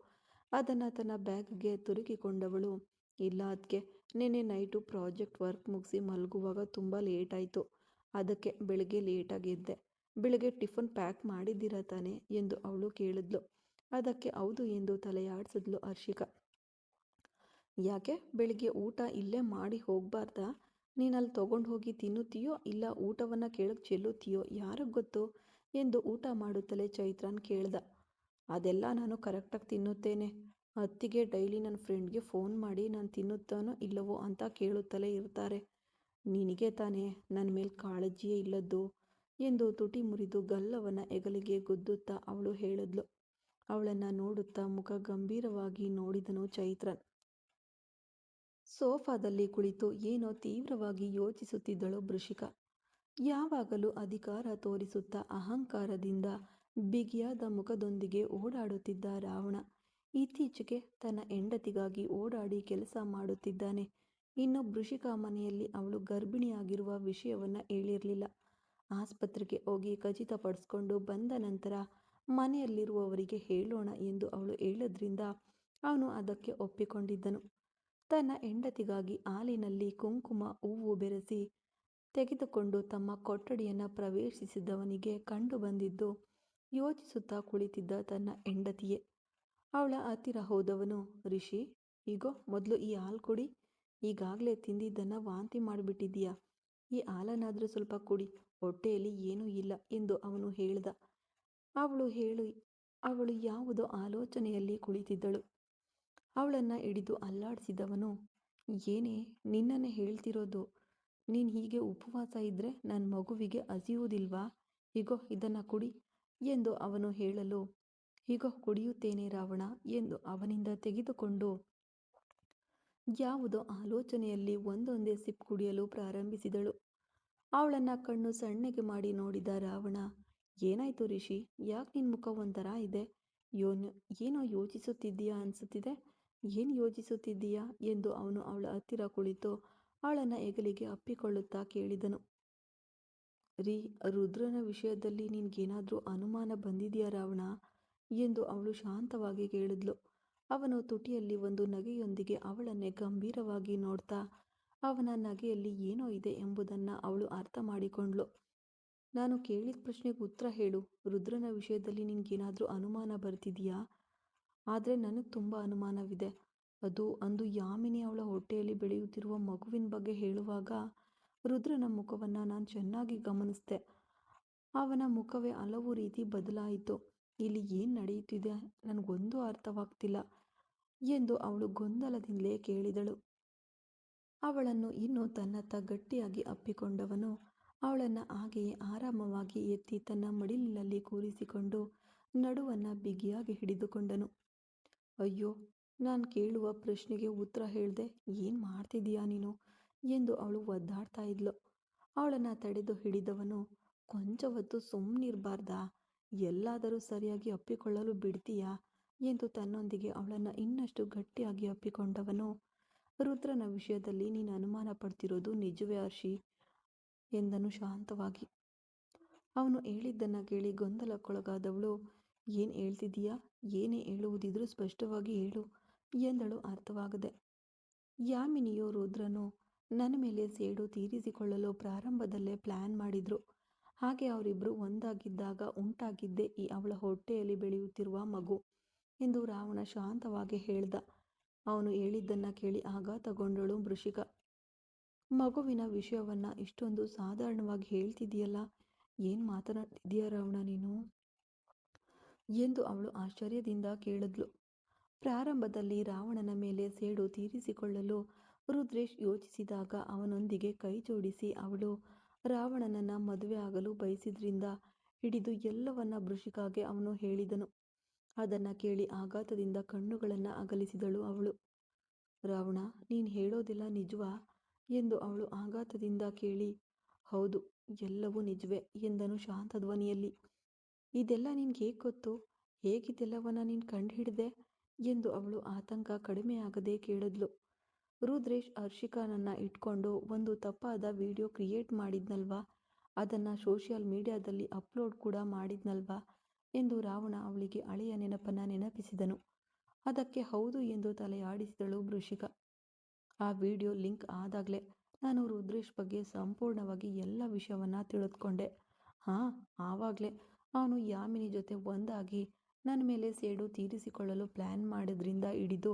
ಅದನ್ನು ತನ್ನ ಬ್ಯಾಗ್ಗೆ ತುರುಕಿಕೊಂಡವಳು, ಇಲ್ಲ ಅದಕ್ಕೆ ನೆನ್ನೆ ನೈಟು ಪ್ರಾಜೆಕ್ಟ್ ವರ್ಕ್ ಮುಗಿಸಿ ಮಲಗುವಾಗ ತುಂಬ ಲೇಟ್ ಆಯಿತು, ಅದಕ್ಕೆ ಬೆಳಗ್ಗೆ ಲೇಟಾಗಿ ಎದ್ದೆ. ಬೆಳಗ್ಗೆ ಟಿಫನ್ ಪ್ಯಾಕ್ ಮಾಡಿದ್ದೀರಾ ತಾನೆ ಎಂದು ಅವಳು ಕೇಳಿದ್ಲು. ಅದಕ್ಕೆ ಹೌದು ಎಂದು ತಲೆಯಾಡಿಸಿದ್ಲು ಹರ್ಷಿಕಾ. ಯಾಕೆ ಬೆಳಿಗ್ಗೆ ಊಟ ಇಲ್ಲೇ ಮಾಡಿ ಹೋಗಬಾರ್ದಾ? ನೀನು ಅಲ್ಲಿ ತೊಗೊಂಡು ಹೋಗಿ ತಿನ್ನುತ್ತೀಯೋ ಇಲ್ಲ ಊಟವನ್ನು ಕೆಳಗೆ ಚೆಲ್ಲುತ್ತೀಯೋ ಯಾರಿಗೆ ಗೊತ್ತು ಎಂದು ಊಟ ಮಾಡುತ್ತಲೇ ಚೈತ್ರನ್ ಕೇಳ್ದ. ಅದೆಲ್ಲ ನಾನು ಕರೆಕ್ಟಾಗಿ ತಿನ್ನುತ್ತೇನೆ. ಅತ್ತಿಗೆ ಡೈಲಿ ನನ್ನ ಫ್ರೆಂಡ್ಗೆ ಫೋನ್ ಮಾಡಿ ನಾನು ತಿನ್ನುತ್ತಾನೋ ಇಲ್ಲವೋ ಅಂತ ಕೇಳುತ್ತಲೇ ಇರ್ತಾರೆ. ನಿನಗೆ ತಾನೇ ನನ್ನ ಮೇಲೆ ಕಾಳಜಿಯೇ ಇಲ್ಲದ್ದು ಎಂದು ತುಟಿ ಮುರಿದು ಗಲ್ಲವನ್ನ ಹೆಗಲಿಗೆ ಗುದ್ದುತ್ತಾ ಅವಳು ಹೇಳಿದ್ಲು. ಅವಳನ್ನು ನೋಡುತ್ತಾ ಮುಖ ಗಂಭೀರವಾಗಿ ನೋಡಿದನು ಚೈತ್ರನ್. ಸೋಫಾದಲ್ಲಿ ಕುಳಿತು ಏನೋ ತೀವ್ರವಾಗಿ ಯೋಚಿಸುತ್ತಿದ್ದಳು ವೃಷಿಕಾ. ಯಾವಾಗಲೂ ಅಧಿಕಾರ ತೋರಿಸುತ್ತಾ ಅಹಂಕಾರದಿಂದ ಬಿಗಿಯಾದ ಮುಖದೊಂದಿಗೆ ಓಡಾಡುತ್ತಿದ್ದ ರಾವಣ ಇತ್ತೀಚೆಗೆ ತನ್ನ ಹೆಂಡತಿಗಾಗಿ ಓಡಾಡಿ ಕೆಲಸ ಮಾಡುತ್ತಿದ್ದಾನೆ. ಇನ್ನು ವೃಷಿಕಾ ಮನೆಯಲ್ಲಿ ಅವಳು ಗರ್ಭಿಣಿಯಾಗಿರುವ ವಿಷಯವನ್ನು ಹೇಳಿರಲಿಲ್ಲ. ಆಸ್ಪತ್ರೆಗೆ ಹೋಗಿ ಖಚಿತಪಡಿಸ್ಕೊಂಡು ಬಂದ ನಂತರ ಮನೆಯಲ್ಲಿರುವವರಿಗೆ ಹೇಳೋಣ ಎಂದು ಅವಳು ಹೇಳಿದ್ರಿಂದ ಅವನು ಅದಕ್ಕೆ ಒಪ್ಪಿಕೊಂಡಿದ್ದನು. ತನ್ನ ಹೆಂಡತಿಗಾಗಿ ಹಾಲಿನಲ್ಲಿ ಕುಂಕುಮ ಹೂವು ಬೆರೆಸಿ ತೆಗೆದುಕೊಂಡು ತಮ್ಮ ಕೊಠಡಿಯನ್ನು ಪ್ರವೇಶಿಸಿದವನಿಗೆ ಕಂಡು ಬಂದಿದ್ದು ಯೋಚಿಸುತ್ತಾ ಕುಳಿತಿದ್ದ ತನ್ನ ಹೆಂಡತಿಯೇ. ಅವಳ ಹತ್ತಿರ ಹೋದವನು, ರಿಷಿ, ಈಗೋ ಮೊದಲು ಈ ಹಾಲು ಕುಡಿ. ಈಗಾಗಲೇ ತಿಂದಿದ್ದನ್ನು ವಾಂತಿ ಮಾಡಿಬಿಟ್ಟಿದ್ದೀಯಾ, ಈ ಹಾಲನ್ನಾದರೂ ಸ್ವಲ್ಪ ಕುಡಿ, ಹೊಟ್ಟೆಯಲ್ಲಿ ಏನೂ ಇಲ್ಲ ಎಂದು ಅವನು ಹೇಳ್ದ. ಅವಳು ಯಾವುದೋ ಆಲೋಚನೆಯಲ್ಲಿ ಕುಳಿತಿದ್ದಳು. ಅವಳನ್ನು ಹಿಡಿದು ಅಲ್ಲಾಡಿಸಿದವನು, ಏನೇ ನಿನ್ನನ್ನೇ ಹೇಳ್ತಿರೋದು, ನೀನು ಹೀಗೆ ಉಪವಾಸ ಇದ್ದರೆ ನನ್ನ ಮಗುವಿಗೆ ಹಸಿಯುವುದಿಲ್ವಾ? ಹೀಗೋ ಇದನ್ನು ಕುಡಿ ಎಂದು ಅವನು ಹೇಳಲು, ಹೀಗೋ ಕುಡಿಯುತ್ತೇನೆ ರಾವಣ ಎಂದು ಅವನಿಂದ ತೆಗೆದುಕೊಂಡು ಯಾವುದೋ ಆಲೋಚನೆಯಲ್ಲಿ ಒಂದೊಂದೇ ಸಿಪ್ ಕುಡಿಯಲು ಪ್ರಾರಂಭಿಸಿದಳು. ಅವಳನ್ನು ಕಣ್ಣು ಸಣ್ಣಗೆ ಮಾಡಿ ನೋಡಿದ ರಾವಣ, ಏನಾಯ್ತು ರಿಷಿ, ಯಾಕೆ ನಿನ್ನ ಮುಖ ಒಂಥರ ಇದೆ? ಏನೋ ಯೋಚಿಸುತ್ತಿದ್ದೀಯಾ ಅನಿಸುತ್ತಿದೆ. ಏನು ಯೋಚಿಸುತ್ತಿದ್ದೀಯಾ ಎಂದು ಅವನು ಅವಳ ಹತ್ತಿರ ಕುಳಿತು ಅವಳನ್ನು ಹೆಗಲಿಗೆ ಅಪ್ಪಿಕೊಳ್ಳುತ್ತಾ ಕೇಳಿದನು. ರೀ, ರುದ್ರನ ವಿಷಯದಲ್ಲಿ ನಿನಗೇನಾದರೂ ಅನುಮಾನ ಬಂದಿದೆಯಾ ರಾವಣ ಎಂದು ಅವಳು ಶಾಂತವಾಗಿ ಕೇಳಿದ್ಲು. ಅವನು ತುಟಿಯಲ್ಲಿ ಒಂದು ನಗೆಯೊಂದಿಗೆ ಅವಳನ್ನೇ ಗಂಭೀರವಾಗಿ ನೋಡ್ತಾ ಅವನ ನಗೆಯಲ್ಲಿ ಏನೋ ಇದೆ ಎಂಬುದನ್ನು ಅವಳು ಅರ್ಥ ಮಾಡಿಕೊಂಡ್ಳು. ನಾನು ಕೇಳಿದ ಪ್ರಶ್ನೆಗೆ ಉತ್ತರ ಹೇಳು. ರುದ್ರನ ವಿಷಯದಲ್ಲಿ ನಿನಗೇನಾದರೂ ಅನುಮಾನ ಬರ್ತಿದೆಯಾ? ಆದರೆ ನನಗೆ ತುಂಬ ಅನುಮಾನವಿದೆ. ಅದು ಅಂದು ಯಾಮಿನಿ ಅವಳ ಹೊಟ್ಟೆಯಲ್ಲಿ ಬೆಳೆಯುತ್ತಿರುವ ಮಗುವಿನ ಬಗ್ಗೆ ಹೇಳುವಾಗ ರುದ್ರನ ಮುಖವನ್ನು ನಾನು ಚೆನ್ನಾಗಿ ಗಮನಿಸಿದೆ. ಅವನ ಮುಖವೇ ಹಲವು ರೀತಿ ಬದಲಾಯಿತು. ಇಲ್ಲಿ ಏನು ನಡೆಯುತ್ತಿದೆ ನನಗೊಂದು ಅರ್ಥವಾಗ್ತಿಲ್ಲ ಎಂದು ಅವಳು ಗೊಂದಲದಿಂದಲೇ ಕೇಳಿದಳು. ಅವಳನ್ನು ಇನ್ನೂ ತನ್ನತ್ತ ಗಟ್ಟಿಯಾಗಿ ಅಪ್ಪಿಕೊಂಡವನು ಅವಳನ್ನು ಹಾಗೆಯೇ ಆರಾಮವಾಗಿ ಎತ್ತಿ ತನ್ನ ಮಡಿಲಿನಲ್ಲಿ ಕೂರಿಸಿಕೊಂಡು ನಡುವನ್ನು ಬಿಗಿಯಾಗಿ ಹಿಡಿದುಕೊಂಡನು. ಅಯ್ಯೋ, ನಾನು ಕೇಳುವ ಪ್ರಶ್ನೆಗೆ ಉತ್ತರ ಹೇಳ್ದೆ ಏನು ಮಾಡ್ತಿದ್ದೀಯಾ ನೀನು ಎಂದು ಅವಳು ಒದ್ದಾಡ್ತಾ ಇದ್ಲು. ಅವಳನ್ನು ತಡೆದು ಹಿಡಿದವನು, ಕೊಂಚ ಹೊತ್ತು ಸುಮ್ಮನಿರಬಾರ್ದಾ? ಎಲ್ಲಾದರೂ ಸರಿಯಾಗಿ ಅಪ್ಪಿಕೊಳ್ಳಲು ಬಿಡ್ತೀಯಾ ಎಂದು ತನ್ನೊಂದಿಗೆ ಅವಳನ್ನು ಇನ್ನಷ್ಟು ಗಟ್ಟಿಯಾಗಿ ಅಪ್ಪಿಕೊಂಡವನು, ರುದ್ರನ ವಿಷಯದಲ್ಲಿ ನೀನು ಅನುಮಾನ ಪಡ್ತಿರೋದು ನಿಜವೇ ಹರ್ಷಿ ಎಂದನು ಶಾಂತವಾಗಿ. ಅವನು ಹೇಳಿದ್ದನ್ನು ಕೇಳಿ ಗೊಂದಲಕ್ಕೊಳಗಾದವಳು, ಏನು ಹೇಳ್ತಿದ್ದೀಯಾ? ಏನೇ ಹೇಳುವುದಿದ್ರೂ ಸ್ಪಷ್ಟವಾಗಿ ಹೇಳು ಎಂದಳು ಅರ್ಥವಾಗದೆ. ಯಾಮಿನಿಯು ರುದ್ರನು ನನ್ನ ಮೇಲೆ ಸೇಡು ತೀರಿಸಿಕೊಳ್ಳಲು ಪ್ರಾರಂಭದಲ್ಲೇ ಪ್ಲ್ಯಾನ್ ಮಾಡಿದ್ರು. ಹಾಗೆ ಅವರಿಬ್ಬರು ಒಂದಾಗಿದ್ದಾಗ ಉಂಟಾಗಿದ್ದೇ ಈ ಅವಳ ಹೊಟ್ಟೆಯಲ್ಲಿ ಬೆಳೆಯುತ್ತಿರುವ ಮಗು. ಎಂದು ರಾವಣ ಶಾಂತವಾಗಿ ಹೇಳ್ದ. ಅವನು ಹೇಳಿದ್ದನ್ನ ಕೇಳಿ ಆಘಾತಗೊಂಡಳು ವೃಷಿಕ. ಮಗುವಿನ ವಿಷಯವನ್ನ ಇಷ್ಟೊಂದು ಸಾಧಾರಣವಾಗಿ ಹೇಳ್ತಿದೀಯಲ್ಲ, ಏನ್ ಮಾತನಾಡ್ತಿದೀಯ ರಾವಣ ನೀನು ಎಂದು ಅವಳು ಆಶ್ಚರ್ಯದಿಂದ ಕೇಳಿದ್ಲು. ಪ್ರಾರಂಭದಲ್ಲಿ ರಾವಣನ ಮೇಲೆ ಸೇಡು ತೀರಿಸಿಕೊಳ್ಳಲು ರುದ್ರೇಶ್ ಯೋಚಿಸಿದಾಗ ಅವನೊಂದಿಗೆ ಕೈ ಜೋಡಿಸಿ ಅವಳು ರಾವಣನನ್ನ ಮದುವೆ ಆಗಲು ಬಯಸಿದ್ರಿಂದ ಹಿಡಿದು ಎಲ್ಲವನ್ನ ವೃಷಿಕಾಗೆ ಅವನು ಹೇಳಿದನು. ಅದನ್ನ ಕೇಳಿ ಆಘಾತದಿಂದ ಕಣ್ಣುಗಳನ್ನ ಅಗಲಿಸಿದಳು ಅವಳು. ರಾವಣ, ನೀನ್ ಹೇಳೋದೆಲ್ಲ ನಿಜವಾ ಎಂದು ಅವಳು ಆಘಾತದಿಂದ ಕೇಳಿ, ಹೌದು, ಎಲ್ಲವೂ ನಿಜವೇ ಎಂದನು ಶಾಂತ ಧ್ವನಿಯಲ್ಲಿ. ಇದೆಲ್ಲ ನಿನ್ಗೆ ಹೇಗೆ ಗೊತ್ತು? ಹೇಗಿದೆಲ್ಲವನ್ನ ನೀನು ಕಂಡುಹಿಡಿದೆ ಎಂದು ಅವಳು ಆತಂಕ ಕಡಿಮೆಯಾಗದೆ ಕೇಳಿದ್ಲು. ರುದ್ರೇಶ್ ಹರ್ಷಿಕಾನನ್ನ ಇಟ್ಕೊಂಡು ಒಂದು ತಪ್ಪಾದ ವಿಡಿಯೋ ಕ್ರಿಯೇಟ್ ಮಾಡಿದ್ನಲ್ವಾ, ಅದನ್ನ ಸೋಷಿಯಲ್ ಮೀಡಿಯಾದಲ್ಲಿ ಅಪ್ಲೋಡ್ ಕೂಡ ಮಾಡಿದ್ನಲ್ವಾ ಎಂದು ರಾವಣ ಅವಳಿಗೆ ಹಳೆಯ ನೆನಪನ್ನ ನೆನಪಿಸಿದನು. ಅದಕ್ಕೆ ಹೌದು ಎಂದು ತಲೆಯಾಡಿಸಿದಳು ವೃಷಿಕ. ಆ ವಿಡಿಯೋ ಲಿಂಕ್ ಆದಾಗಲೇ ನಾನು ರುದ್ರೇಶ್ ಬಗ್ಗೆ ಸಂಪೂರ್ಣವಾಗಿ ಎಲ್ಲ ವಿಷಯವನ್ನ ತಿಳಿದುಕೊಂಡೆ. ಆವಾಗಲೇ ಅವನು ಯಾಮಿನಿ ಜೊತೆ ಒಂದಾಗಿ ನನ್ನ ಮೇಲೆ ಸೇಡು ತೀರಿಸಿಕೊಳ್ಳಲು ಪ್ಲ್ಯಾನ್ ಮಾಡಿದ್ರಿಂದ ಹಿಡಿದು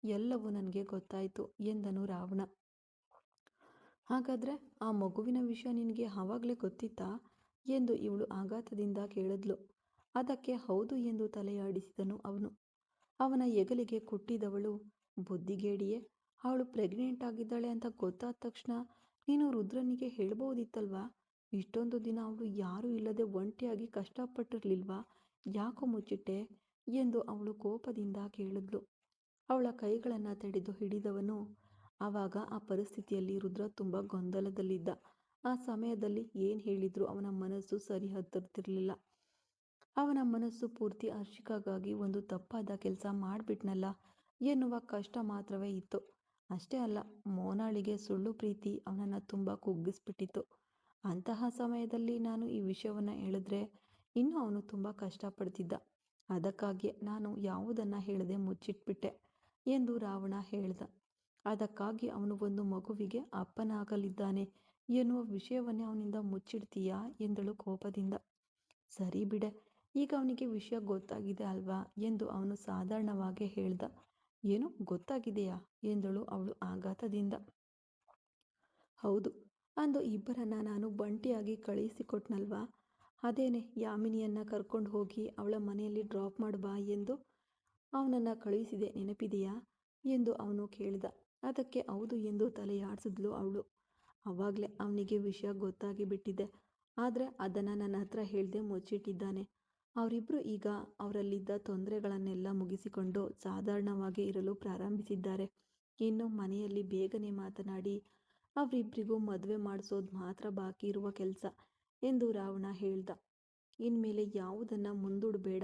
ಎಲ್ಲವೂ ನನಗೆ ಗೊತ್ತಾಯಿತು ಎಂದನು ರಾವಣ. ಹಾಗಾದರೆ ಆ ಮಗುವಿನ ವಿಷಯ ನಿನಗೆ ಆವಾಗಲೇ ಗೊತ್ತಿತ್ತಾ ಎಂದು ಇವಳು ಆಘಾತದಿಂದ ಕೇಳಿದ್ಲು. ಅದಕ್ಕೆ ಹೌದು ಎಂದು ತಲೆಯಾಡಿಸಿದನು ಅವನು. ಅವನ ಹೆಗಲಿಗೆ ಕುಟ್ಟಿದವಳು, ಬುದ್ಧಿಗೇಡಿಯೇ, ಅವಳು ಪ್ರೆಗ್ನೆಂಟ್ ಆಗಿದ್ದಾಳೆ ಅಂತ ಗೊತ್ತಾದ ತಕ್ಷಣ ನೀನು ರುದ್ರನಿಗೆ ಹೇಳ್ಬೋದಿತ್ತಲ್ವಾ? ಇಷ್ಟೊಂದು ದಿನ ಅವಳು ಯಾರೂ ಇಲ್ಲದೆ ಒಂಟಿಯಾಗಿ ಕಷ್ಟಪಟ್ಟಿರ್ಲಿಲ್ವಾ? ಯಾಕೋ ಮುಚ್ಚಿಟ್ಟೆ ಎಂದು ಅವಳು ಕೋಪದಿಂದ ಕೇಳಿದ್ಲು. ಅವಳ ಕೈಗಳನ್ನು ತಡೆದು ಹಿಡಿದವನು. ಆವಾಗ ಆ ಪರಿಸ್ಥಿತಿಯಲ್ಲಿ ರುದ್ರ ತುಂಬ ಗೊಂದಲದಲ್ಲಿದ್ದ. ಆ ಸಮಯದಲ್ಲಿ ಏನು ಹೇಳಿದ್ರು ಅವನ ಮನಸ್ಸು ಸರಿ ಹತ್ತಿರ್ತಿರ್ಲಿಲ್ಲ. ಅವನ ಮನಸ್ಸು ಪೂರ್ತಿ ಹರ್ಷಿಕಾಗಾಗಿ ಒಂದು ತಪ್ಪಾದ ಕೆಲಸ ಮಾಡಿಬಿಟ್ನಲ್ಲ ಎನ್ನುವ ಕಷ್ಟ ಮಾತ್ರವೇ ಇತ್ತು. ಅಷ್ಟೇ ಅಲ್ಲ, ಮೋನಾಳಿಗೆ ಸುಳ್ಳು ಪ್ರೀತಿ ಅವನನ್ನು ತುಂಬ ಕುಗ್ಗಿಸ್ಬಿಟ್ಟಿತ್ತು. ಅಂತಹ ಸಮಯದಲ್ಲಿ ನಾನು ಈ ವಿಷಯವನ್ನು ಹೇಳಿದ್ರೆ ಇನ್ನೂ ಅವನು ತುಂಬ ಕಷ್ಟಪಡ್ತಿದ್ದ. ಅದಕ್ಕಾಗಿಯೇ ನಾನು ಯಾವುದನ್ನು ಹೇಳದೆ ಮುಚ್ಚಿಟ್ಬಿಟ್ಟೆ ಎಂದು ರಾವಣ ಹೇಳ್ದ. ಅದಕ್ಕಾಗಿ ಅವನು ಒಂದು ಮಗುವಿಗೆ ಅಪ್ಪನಾಗಲಿದ್ದಾನೆ ಎನ್ನುವ ವಿಷಯವನ್ನೇ ಅವನಿಂದ ಮುಚ್ಚಿಡ್ತೀಯಾ ಎಂದಳು ಕೋಪದಿಂದ. ಸರಿ ಬಿಡೆ, ಈಗ ಅವನಿಗೆ ವಿಷಯ ಗೊತ್ತಾಗಿದೆ ಅಲ್ವಾ ಎಂದು ಅವನು ಸಾಧಾರಣವಾಗಿ ಹೇಳ್ದ. ಏನು ಗೊತ್ತಾಗಿದೆಯಾ ಎಂದಳು ಅವಳು ಆಘಾತದಿಂದ. ಹೌದು, ಅಂದು ಇಬ್ಬರನ್ನ ನಾನು ಬಂಟಿಯಾಗಿ ಕಳುಹಿಸಿಕೊಟ್ನಲ್ವಾ, ಅದೇನೆ ಯಾಮಿನಿಯನ್ನ ಕರ್ಕೊಂಡು ಹೋಗಿ ಅವಳ ಮನೆಯಲ್ಲಿ ಡ್ರಾಪ್ ಮಾಡ್ಬಾ ಎಂದು ಅವನನ್ನು ಕಳುಹಿಸಿದೆ, ನೆನಪಿದೆಯಾ ಎಂದು ಅವನು ಕೇಳಿದ. ಅದಕ್ಕೆ ಹೌದು ಎಂದು ತಲೆಯಾಡಿಸಿದ್ಲು ಅವಳು. ಆವಾಗಲೇ ಅವನಿಗೆ ವಿಷಯ ಗೊತ್ತಾಗಿ ಬಿಟ್ಟಿದೆ, ಆದರೆ ಅದನ್ನು ನನ್ನ ಹತ್ರ ಹೇಳದೆ ಮುಚ್ಚಿಟ್ಟಿದ್ದಾನೆ. ಅವರಿಬ್ಬರು ಈಗ ಅವರಲ್ಲಿದ್ದ ತೊಂದರೆಗಳನ್ನೆಲ್ಲ ಮುಗಿಸಿಕೊಂಡು ಸಾಧಾರಣವಾಗಿ ಇರಲು ಪ್ರಾರಂಭಿಸಿದ್ದಾರೆ. ಇನ್ನು ಮನೆಯಲ್ಲಿ ಬೇಗನೆ ಮಾತನಾಡಿ ಅವರಿಬ್ಬರಿಗೂ ಮದುವೆ ಮಾಡಿಸೋದು ಮಾತ್ರ ಬಾಕಿ ಇರುವ ಕೆಲಸ ಎಂದು ರಾವಣ ಹೇಳ್ದ. ಇನ್ಮೇಲೆ ಯಾವುದನ್ನು ಮುಂದೂಡಬೇಡ.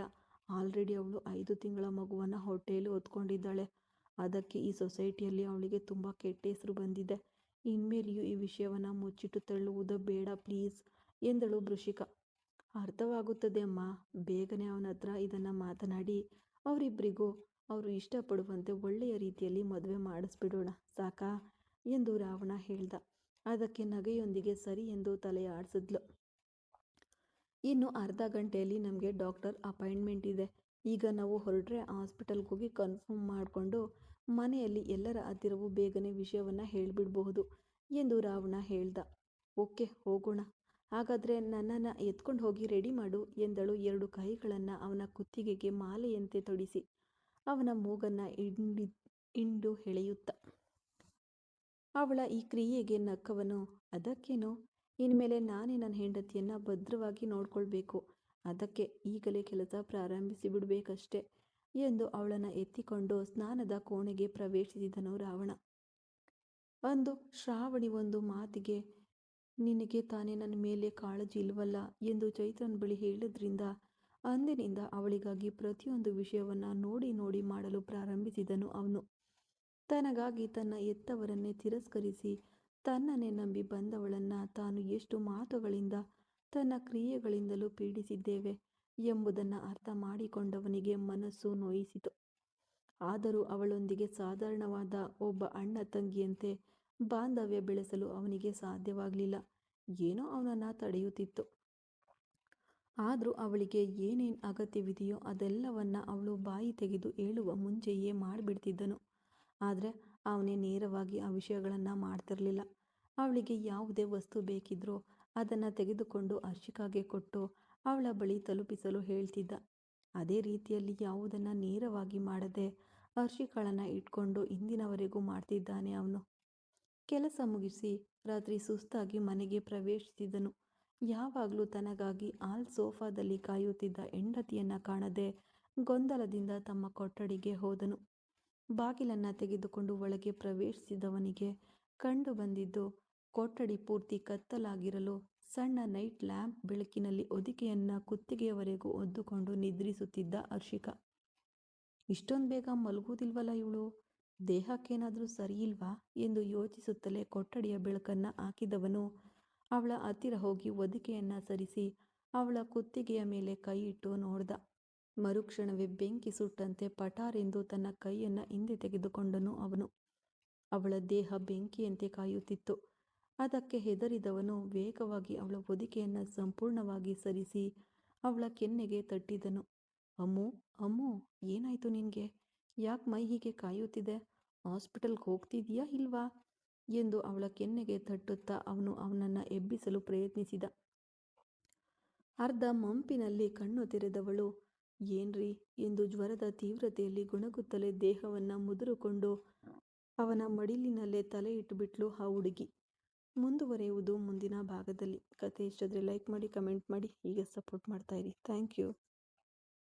ಆಲ್ರೆಡಿ ಅವಳು 5 ತಿಂಗಳ ಮಗುವನ್ನು ಹೊಟ್ಟೆಯಲ್ಲಿ ಹೊತ್ಕೊಂಡಿದ್ದಾಳೆ. ಅದಕ್ಕೆ ಈ ಸೊಸೈಟಿಯಲ್ಲಿ ಅವಳಿಗೆ ತುಂಬ ಕೆಟ್ಟ ಹೆಸರು ಬಂದಿದೆ. ಇನ್ಮೇಲೆಯೂ ಈ ವಿಷಯವನ್ನು ಮುಚ್ಚಿಟ್ಟು ತಳ್ಳುವುದು ಬೇಡ ಪ್ಲೀಸ್ ಎಂದಳು ವೃಷಿಕ. ಅರ್ಥವಾಗುತ್ತದೆ ಅಮ್ಮ, ಬೇಗನೆ ಅವನ ಹತ್ರ ಇದನ್ನು ಮಾತನಾಡಿ ಅವರಿಬ್ಬರಿಗೂ ಅವರು ಇಷ್ಟಪಡುವಂತೆ ಒಳ್ಳೆಯ ರೀತಿಯಲ್ಲಿ ಮದುವೆ ಮಾಡಿಸ್ಬಿಡೋಣ ಸಾಕಾ ಎಂದು ರಾವಣ ಹೇಳ್ದ. ಅದಕ್ಕೆ ನಗೆಯೊಂದಿಗೆ ಸರಿ ಎಂದು ತಲೆಯಾಡಿಸಿದ್ಲು. ಇನ್ನು ಅರ್ಧ ಗಂಟೆಯಲ್ಲಿ ನಮಗೆ ಡಾಕ್ಟರ್ ಅಪಾಯಿಂಟ್ಮೆಂಟ್ ಇದೆ. ಈಗ ನಾವು ಹೊರಟ್ರೆ ಹಾಸ್ಪಿಟಲ್ಗೆ ಹೋಗಿ ಕನ್ಫರ್ಮ್ ಮಾಡಿಕೊಂಡು ಮನೆಯಲ್ಲಿ ಎಲ್ಲರ ಹತ್ತಿರವೂ ಬೇಗನೆ ವಿಷಯವನ್ನು ಹೇಳಿಬಿಡಬಹುದು ಎಂದು ರಾವಣ ಹೇಳ್ದ. ಓಕೆ, ಹೋಗೋಣ. ಹಾಗಾದರೆ ನನ್ನನ್ನು ಎತ್ಕೊಂಡು ಹೋಗಿ ರೆಡಿ ಮಾಡು ಎಂದಳು 2 ಕೈಗಳನ್ನು ಅವನ ಕುತ್ತಿಗೆಗೆ ಮಾಲೆಯಂತೆ ತೊಡಿಸಿ ಅವನ ಮೂಗನ್ನು ಹಿಂಡು ಎಳೆಯುತ್ತ. ಅವಳ ಈ ಕ್ರಿಯೆಗೆ ನಕ್ಕವನು, ಅದಕ್ಕೇನು, ಇನ್ಮೇಲೆ ನಾನೇ ನನ್ನ ಹೆಂಡತಿಯನ್ನು ಭದ್ರವಾಗಿ ನೋಡ್ಕೊಳ್ಬೇಕು, ಅದಕ್ಕೆ ಈಗಲೇ ಕೆಲಸ ಪ್ರಾರಂಭಿಸಿ ಬಿಡಬೇಕಷ್ಟೆ ಎಂದು ಅವಳನ್ನು ಎತ್ತಿಕೊಂಡು ಸ್ನಾನದ ಕೋಣೆಗೆ ಪ್ರವೇಶಿಸಿದನು ರಾವಣ. ಅಂದು ಶ್ರಾವಣಿ ಒಂದು ಮಾತಿಗೆ ನಿನಗೆ ತಾನೇ ನನ್ನ ಮೇಲೆ ಕಾಳಜಿ ಇಲ್ವಲ್ಲ ಎಂದು ಚೈತ್ರನ್ ಬಳಿ ಹೇಳಿದ್ರಿಂದ ಅಂದಿನಿಂದ ಅವಳಿಗಾಗಿ ಪ್ರತಿಯೊಂದು ವಿಷಯವನ್ನು ನೋಡಿ ನೋಡಿ ಮಾಡಲು ಪ್ರಾರಂಭಿಸಿದನು ಅವನು. ತನಗಾಗಿ ತನ್ನ ಹೆತ್ತವರನ್ನೇ ತಿರಸ್ಕರಿಸಿ ತನ್ನನ್ನೇ ನಂಬಿ ಬಂದವಳನ್ನು ತಾನು ಎಷ್ಟು ಮಾತುಗಳಿಂದ ತನ್ನ ಕ್ರಿಯೆಗಳಿಂದಲೂ ಪೀಡಿಸಿದ್ದೇವೆ ಎಂಬುದನ್ನು ಅರ್ಥ ಮಾಡಿಕೊಂಡವನಿಗೆ ಮನಸ್ಸು ನೋಯಿಸಿತು. ಆದರೂ ಅವಳೊಂದಿಗೆ ಸಾಧಾರಣವಾದ ಒಬ್ಬ ಅಣ್ಣ ತಂಗಿಯಂತೆ ಬಾಂಧವ್ಯ ಬೆಳೆಸಲು ಅವನಿಗೆ ಸಾಧ್ಯವಾಗಲಿಲ್ಲ. ಏನೋ ಅವನನ್ನು ತಡೆಯುತ್ತಿತ್ತು. ಆದರೂ ಅವಳಿಗೆ ಏನೇನು ಅಗತ್ಯವಿದೆಯೋ ಅದೆಲ್ಲವನ್ನ ಅವಳು ಬಾಯಿ ತೆಗೆದು ಹೇಳುವ ಮುಂಚೆಯೇ ಮಾಡಿಬಿಡ್ತಿದ್ದನು. ಆದರೆ ಅವನೇ ನೇರವಾಗಿ ಆ ವಿಷಯಗಳನ್ನು ಮಾಡ್ತಿರಲಿಲ್ಲ. ಅವಳಿಗೆ ಯಾವುದೇ ವಸ್ತು ಬೇಕಿದ್ರೋ ಅದನ್ನು ತೆಗೆದುಕೊಂಡು ಹರ್ಷಿಕಾಗೆ ಕೊಟ್ಟು ಅವಳ ಬಳಿ ತಲುಪಿಸಲು ಹೇಳ್ತಿದ್ದ. ಅದೇ ರೀತಿಯಲ್ಲಿ ಯಾವುದನ್ನು ನೇರವಾಗಿ ಮಾಡದೆ ಹರ್ಷಿಕಾಳನ್ನು ಇಟ್ಕೊಂಡು ಇಂದಿನವರೆಗೂ ಮಾಡ್ತಿದ್ದಾನೆ ಅವನು. ಕೆಲಸ ಮುಗಿಸಿ ರಾತ್ರಿ ಸುಸ್ತಾಗಿ ಮನೆಗೆ ಪ್ರವೇಶಿಸಿದನು. ಯಾವಾಗಲೂ ತನಗಾಗಿ ಹಾಲ್ ಸೋಫಾದಲ್ಲಿ ಕಾಯುತ್ತಿದ್ದ ಹೆಂಡತಿಯನ್ನು ಕಾಣದೆ ಗೊಂದಲದಿಂದ ತಮ್ಮ ಕೊಠಡಿಗೆ ಹೋದನು. ಬಾಗಿಲನ್ನು ತೆಗೆದುಕೊಂಡು ಒಳಗೆ ಪ್ರವೇಶಿಸಿದವನಿಗೆ ಕಂಡು ಬಂದಿದ್ದು ಕೊಠಡಿ ಪೂರ್ತಿ ಕತ್ತಲಾಗಿರಲು ಸಣ್ಣ ನೈಟ್ ಲ್ಯಾಂಪ್ ಬೆಳಕಿನಲ್ಲಿ ಹೊದಿಕೆಯನ್ನು ಕುತ್ತಿಗೆಯವರೆಗೂ ಹೊದ್ದುಕೊಂಡು ನಿದ್ರಿಸುತ್ತಿದ್ದ ಹರ್ಷಿಕಾ. ಇಷ್ಟೊಂದು ಬೇಗ ಮಲಗುವುದಿಲ್ವಲ್ಲ ಇವಳು, ದೇಹಕ್ಕೇನಾದರೂ ಸರಿಯಿಲ್ವಾ ಎಂದು ಯೋಚಿಸುತ್ತಲೇ ಕೊಠಡಿಯ ಬೆಳಕನ್ನು ಹಾಕಿದವನು ಅವಳ ಹತ್ತಿರ ಹೋಗಿ ಹೊದಿಕೆಯನ್ನು ಸರಿಸಿ ಅವಳ ಕುತ್ತಿಗೆಯ ಮೇಲೆ ಕೈ ಇಟ್ಟು ನೋಡ್ದ. ಮರುಕ್ಷಣವೇ ಬೆಂಕಿ ಸುಟ್ಟಂತೆ ಪಟಾರೆಂದು ತನ್ನ ಕೈಯನ್ನು ಹಿಂದೆ ತೆಗೆದುಕೊಂಡನು ಅವನು. ಅವಳ ದೇಹ ಬೆಂಕಿಯಂತೆ ಕಾಯುತ್ತಿತ್ತು. ಅದಕ್ಕೆ ಹೆದರಿದವನು ವೇಗವಾಗಿ ಅವಳ ಹೊದಿಕೆಯನ್ನು ಸಂಪೂರ್ಣವಾಗಿ ಸರಿಸಿ ಅವಳ ಕೆನ್ನೆಗೆ ತಟ್ಟಿದನು. ಅಮ್ಮು, ಅಮ್ಮು, ಏನಾಯ್ತು ನಿನಗೆ? ಯಾಕೆ ಮೈ ಹೀಗೆ ಕಾಯುತ್ತಿದೆ? ಹಾಸ್ಪಿಟಲ್ಗೆ ಹೋಗ್ತಿದೀಯಾ ಇಲ್ವಾ ಎಂದು ಅವಳ ಕೆನ್ನೆಗೆ ತಟ್ಟುತ್ತಾ ಅವನು ಅವನನ್ನು ಎಬ್ಬಿಸಲು ಪ್ರಯತ್ನಿಸಿದ. ಅರ್ಧ ಮಂಪಿನಲ್ಲಿ ಕಣ್ಣು ತೆರೆದವಳು ಏನ್ರಿ ಎಂದು ಜ್ವರದ ತೀವ್ರತೆಯಲ್ಲಿ ಗುಣಗುತ್ತಲೇ ದೇಹವನ್ನು ಮುದುರಿಕೊಂಡು ಅವನ ಮಡಿಲಿನಲ್ಲೇ ತಲೆ ಇಟ್ಟುಬಿಟ್ಲು ಆ ಹುಡುಗಿ. ಮುಂದುವರೆಯುವುದು ಮುಂದಿನ ಭಾಗದಲ್ಲಿ. ಕತೆ ಇಷ್ಟಾದರೆ ಲೈಕ್ ಮಾಡಿ, ಕಮೆಂಟ್ ಮಾಡಿ, ಹೀಗೆ ಸಪೋರ್ಟ್ ಮಾಡ್ತಾ ಇರಿ. Thank you.